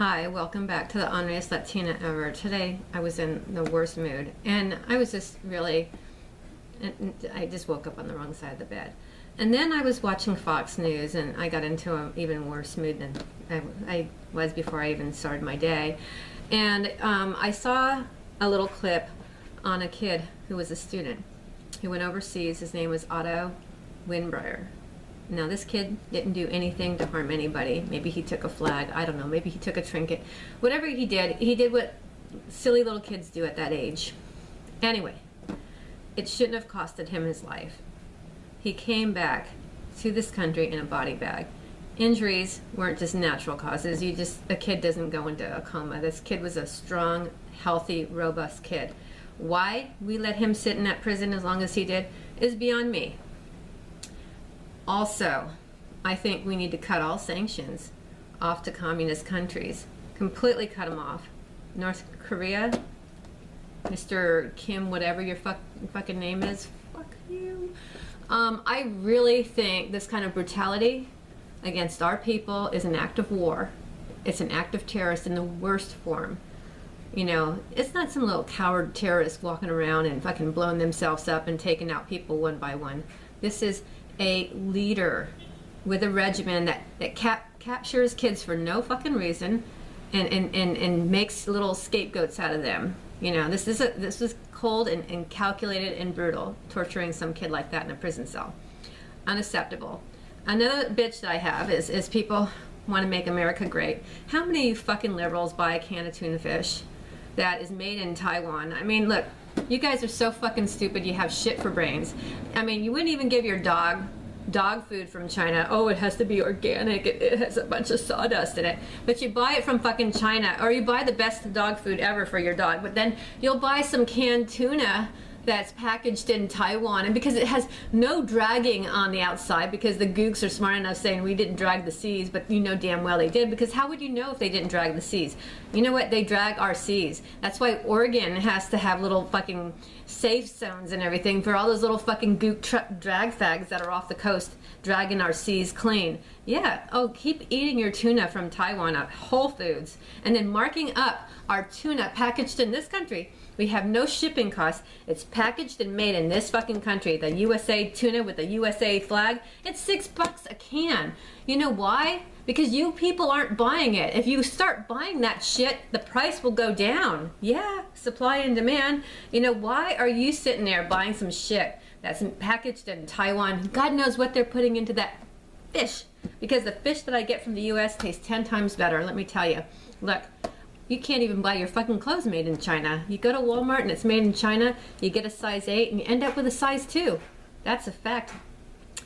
Hi, welcome back to the Honest Latina Ever. Today I was in the worst mood and I was just really, I just woke up on the wrong side of the bed. And then I was watching Fox News and I got into an even worse mood than I was before I even started my day. And I saw a little clip on a kid who was a student who went overseas. His name was Otto Winbrier. Now, this kid didn't do anything to harm anybody. Maybe he took a flag. I don't know. Maybe he took a trinket. Whatever he did what silly little kids do at that age. Anyway, it shouldn't have costed him his life. He came back to this country in a body bag. Injuries weren't just natural causes. A kid doesn't go into a coma. This kid was a strong, healthy, robust kid. Why we let him sit in that prison as long as he did is beyond me. Also, I think we need to cut all sanctions off to communist countries. Completely cut them off. North Korea, Mr. Kim, whatever your fucking name is, fuck you. I really think this kind of brutality against our people is an act of war. It's an act of terrorist in the worst form. You know, it's not some little coward terrorist walking around and fucking blowing themselves up and taking out people one by one. This is a leader with a regimen that captures kids for no fucking reason and makes little scapegoats out of them. You know, this is cold and calculated and brutal, torturing some kid like that in a prison cell. Unacceptable. Another bitch that I have is people want to make America great. How many of you fucking liberals buy a can of tuna fish that is made in Taiwan? I mean, look, you guys are so fucking stupid, you have shit for brains. I mean, you wouldn't even give your dog food from China. Oh, it has to be organic, it has a bunch of sawdust in it. But you buy it from fucking China, or you buy the best dog food ever for your dog, but then you'll buy some canned tuna that's packaged in Taiwan, and because it has no dragging on the outside, because the gooks are smart enough saying we didn't drag the seas, but you know damn well they did, because how would you know if they didn't drag the seas? You know what? They drag our seas. That's why Oregon has to have little fucking safe zones and everything for all those little fucking gook drag fags that are off the coast dragging our seas clean. Yeah, oh, keep eating your tuna from Taiwan at Whole Foods and then marking up our tuna packaged in this country. We have no shipping costs. It's packaged and made in this fucking country. The USA tuna with the USA flag, it's $6 a can. You know why? Because you people aren't buying it. If you start buying that shit, the price will go down. Yeah, supply and demand. You know, why are you sitting there buying some shit that's packaged in Taiwan? God knows what they're putting into that fish. Because the fish that I get from the US tastes 10 times better, let me tell you. Look, you can't even buy your fucking clothes made in China. You go to Walmart and it's made in China, you get a size 8 and you end up with a size 2. That's a fact.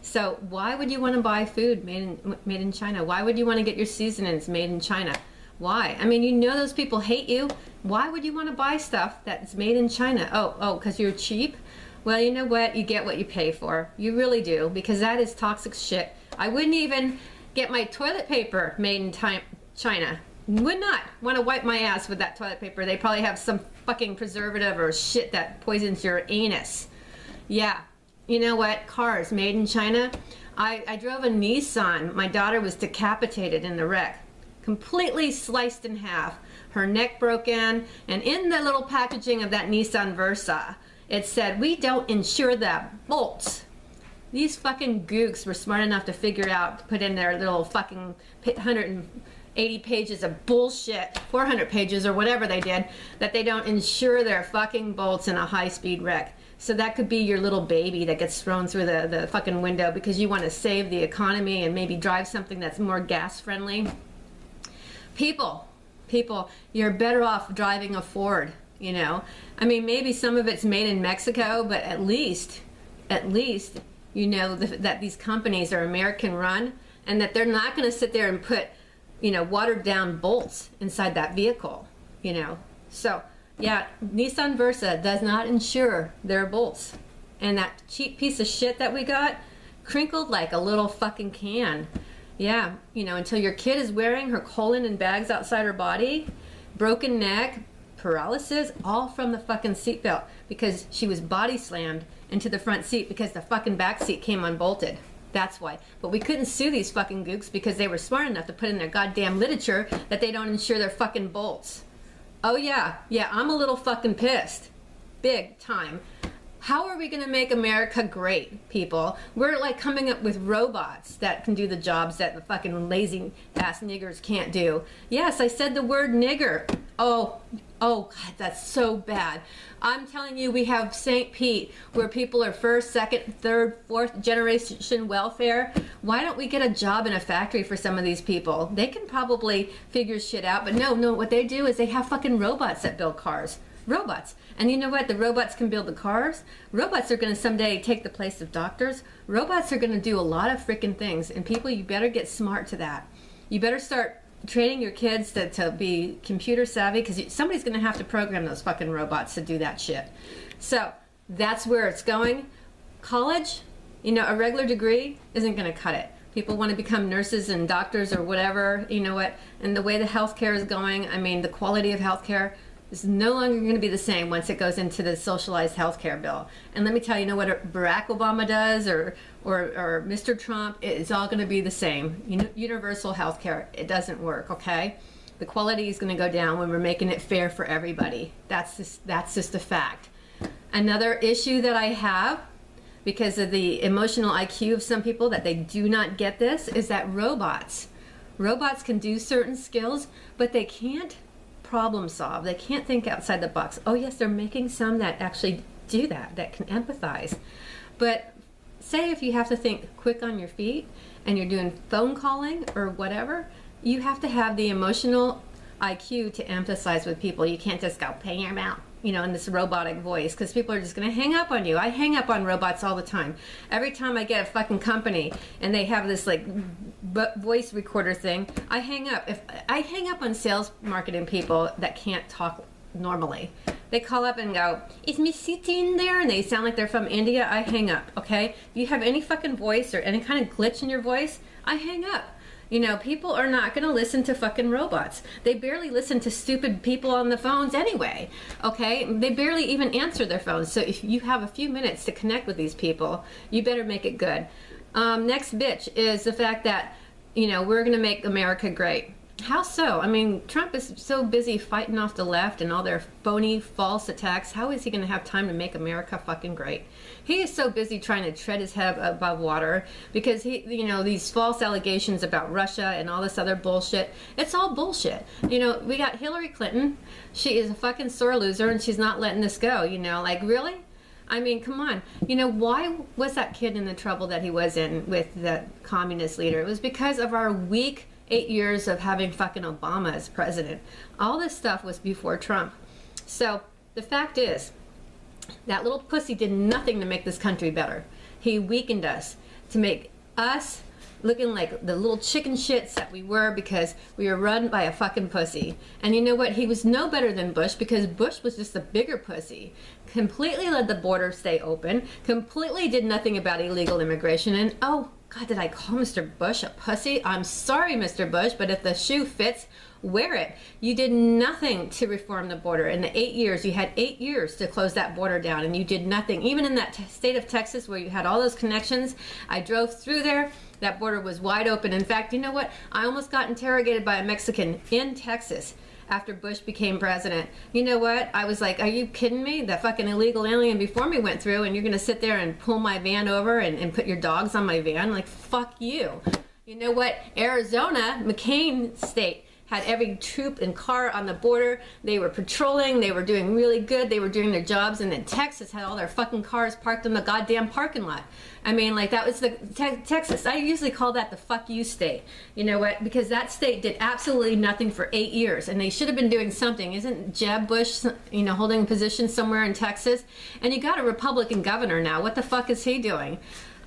So why would you want to buy food made in China? Why would you want to get your seasonings made in China? Why? I mean, you know those people hate you. Why would you want to buy stuff that's made in China? Oh, because you're cheap? Well, you know what? You get what you pay for. You really do, because that is toxic shit. I wouldn't even get my toilet paper made in China. Would not want to wipe my ass with that toilet paper. They probably have some fucking preservative or shit that poisons your anus. Yeah, you know what? Cars made in China. I drove a Nissan. My daughter was decapitated in the wreck. Completely sliced in half. Her neck broken. And in the little packaging of that Nissan Versa, it said, we don't insure the bolts. These fucking gooks were smart enough to figure out, to put in their little fucking 180 pages of bullshit, 400 pages or whatever they did, that they don't insure their fucking bolts in a high-speed wreck. So that could be your little baby that gets thrown through the fucking window because you want to save the economy and maybe drive something that's more gas-friendly. People, you're better off driving a Ford, you know. I mean, maybe some of it's made in Mexico, but at least, you know that these companies are American-run and that they're not going to sit there and put, you know, watered down bolts inside that vehicle, you know. So, yeah, Nissan Versa does not insure their bolts. And that cheap piece of shit that we got, crinkled like a little fucking can. Yeah, you know, until your kid is wearing her colon in bags outside her body, broken neck, paralysis, all from the fucking seatbelt because she was body slammed into the front seat because the fucking back seat came unbolted. That's why. But we couldn't sue these fucking gooks because they were smart enough to put in their goddamn literature that they don't insure their fucking bolts. Oh yeah, I'm a little fucking pissed. Big time. How are we going to make America great, people? We're like coming up with robots that can do the jobs that the fucking lazy ass niggers can't do. Yes, I said the word nigger. Oh God, that's so bad. I'm telling you, we have St. Pete where people are first, second, third, fourth generation welfare. Why don't we get a job in a factory for some of these people? They can probably figure shit out, but no, what they do is they have fucking robots that build cars. Robots. And you know what? The robots can build the cars. Robots are going to someday take the place of doctors. Robots are going to do a lot of freaking things. And people, you better get smart to that. You better start training your kids to be computer savvy, because somebody's going to have to program those fucking robots to do that shit. So that's where it's going. College, a regular degree isn't going to cut it. People want to become nurses and doctors or whatever, you know what? And the way the healthcare is going, I mean, the quality of healthcare is no longer going to be the same once it goes into the socialized healthcare bill. And let me tell you, what Barack Obama does or Mr. Trump, it's all going to be the same. Universal healthcare, it doesn't work, okay? The quality is going to go down when we're making it fair for everybody. That's just a fact. Another issue that I have, because of the emotional IQ of some people, that they do not get this, is that robots can do certain skills, but they can't problem solve. They can't think outside the box. Oh yes, they're making some that actually do that can empathize. But say if you have to think quick on your feet and you're doing phone calling or whatever, you have to have the emotional IQ to empathize with people. You can't just go, pay your mouth, in this robotic voice, because people are just going to hang up on you. I hang up on robots all the time. Every time I get a fucking company and they have this like voice recorder thing, I hang up. If I hang up on sales marketing people that can't talk normally, they call up and go, is Miss Siti in there? And they sound like they're from India. I hang up, okay? If you have any fucking voice or any kind of glitch in your voice, I hang up. People are not going to listen to fucking robots. They barely listen to stupid people on the phones anyway, okay? They barely even answer their phones. So if you have a few minutes to connect with these people, you better make it good. Next bitch is the fact that, we're going to make America great. How so? I mean, Trump is so busy fighting off the left and all their phony, false attacks. How is he going to have time to make America fucking great? He is so busy trying to tread his head above water because these false allegations about Russia and all this other bullshit. It's all bullshit. We got Hillary Clinton. She is a fucking sore loser and she's not letting this go. Like, really? I mean, come on. Why was that kid in the trouble that he was in with the communist leader? It was because of our weak 8 years of having fucking Obama as president. All this stuff was before Trump. So the fact is, that little pussy did nothing to make this country better. He weakened us to make us looking like the little chicken shits that we were because we were run by a fucking pussy. And you know what? He was no better than Bush because Bush was just a bigger pussy. Completely let the border stay open, completely did nothing about illegal immigration, and oh, God, did I call Mr. Bush a pussy? I'm sorry, Mr. Bush, but if the shoe fits, wear it. You did nothing to reform the border. In the 8 years, you had 8 years to close that border down, and you did nothing. Even in that state of Texas where you had all those connections, I drove through there. That border was wide open. In fact, you know what? I almost got interrogated by a Mexican in Texas after Bush became president. You know what? I was like, are you kidding me? That fucking illegal alien before me went through and you're going to sit there and pull my van over and put your dogs on my van? Like, fuck you. You know what? Arizona, McCain state, had every troop and car on the border. They were patrolling. They were doing really good. They were doing their jobs. And then Texas had all their fucking cars parked in the goddamn parking lot. I mean, like, that was the Texas. I usually call that the fuck you state. You know what? Because that state did absolutely nothing for 8 years. And they should have been doing something. Isn't Jeb Bush, holding a position somewhere in Texas? And you got a Republican governor now. What the fuck is he doing?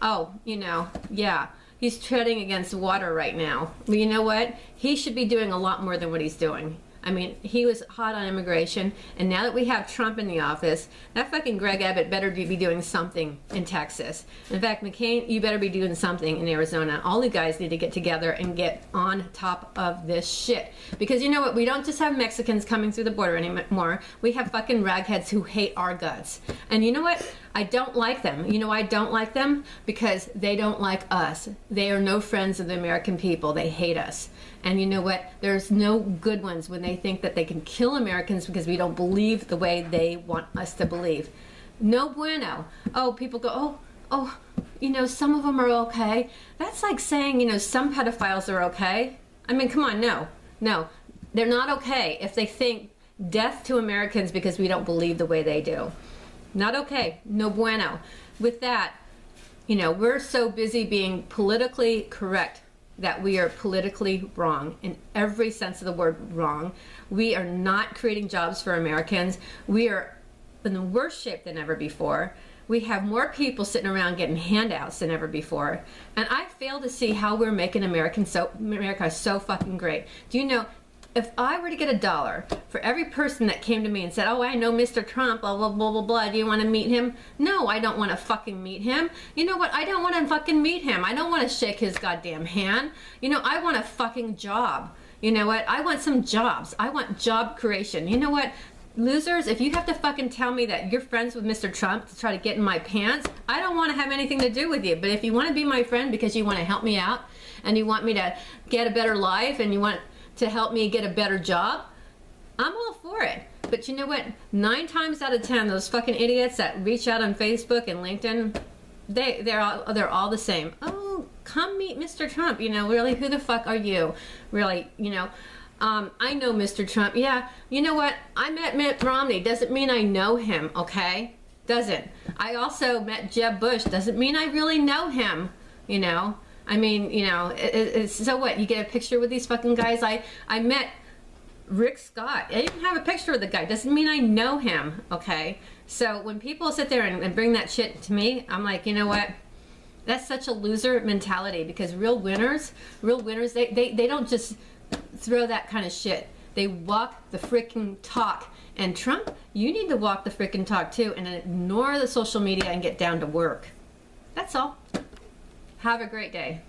Oh, yeah. He's treading against water right now. But you know what? He should be doing a lot more than what he's doing. I mean, he was hot on immigration, and now that we have Trump in the office, that fucking Greg Abbott better be doing something in Texas. In fact, McCain, you better be doing something in Arizona. All the guys need to get together and get on top of this shit. Because you know what? We don't just have Mexicans coming through the border anymore. We have fucking ragheads who hate our guts. And you know what? I don't like them. You know why I don't like them? Because they don't like us. They are no friends of the American people. They hate us. And you know what? There's no good ones when they think that they can kill Americans because we don't believe the way they want us to believe. No bueno. Oh, people go, oh, you know, some of them are okay. That's like saying, you know, some pedophiles are okay. I mean, come on, no. They're not okay if they think death to Americans because we don't believe the way they do. Not okay. No bueno. With that, you know, we're so busy being politically correct that we are politically wrong in every sense of the word wrong. We are not creating jobs for Americans. We are in the worse shape than ever before. We have more people sitting around getting handouts than ever before. And I fail to see how we're making America so fucking great. Do you know, if I were to get $1 for every person that came to me and said, oh, I know Mr. Trump, blah, blah, blah, blah, blah, do you want to meet him? No, I don't want to fucking meet him. You know what? I don't want to fucking meet him. I don't want to shake his goddamn hand. You know, I want a fucking job. You know what? I want some jobs. I want job creation. You know what? Losers, if you have to fucking tell me that you're friends with Mr. Trump to try to get in my pants, I don't want to have anything to do with you. But if you want to be my friend because you want to help me out and you want me to get a better life and you want to help me get a better job, I'm all for it. But you know what? 9 times out of 10, those fucking idiots that reach out on Facebook and LinkedIn, they're all the same. Oh, come meet Mr. Trump. You know, really, who the fuck are you? Really, you know, I know Mr. Trump. Yeah, you know what? I met Mitt Romney. Doesn't mean I know him, okay? Doesn't. I also met Jeb Bush. Doesn't mean I really know him, you know? I mean, you know, so what? You get a picture with these fucking guys? I met Rick Scott. I didn't have a picture with the guy. Doesn't mean I know him, okay? So when people sit there and bring that shit to me, I'm like, you know what? That's such a loser mentality, because real winners, they don't just throw that kind of shit. They walk the freaking talk. And Trump, you need to walk the freaking talk too and ignore the social media and get down to work. That's all. Have a great day.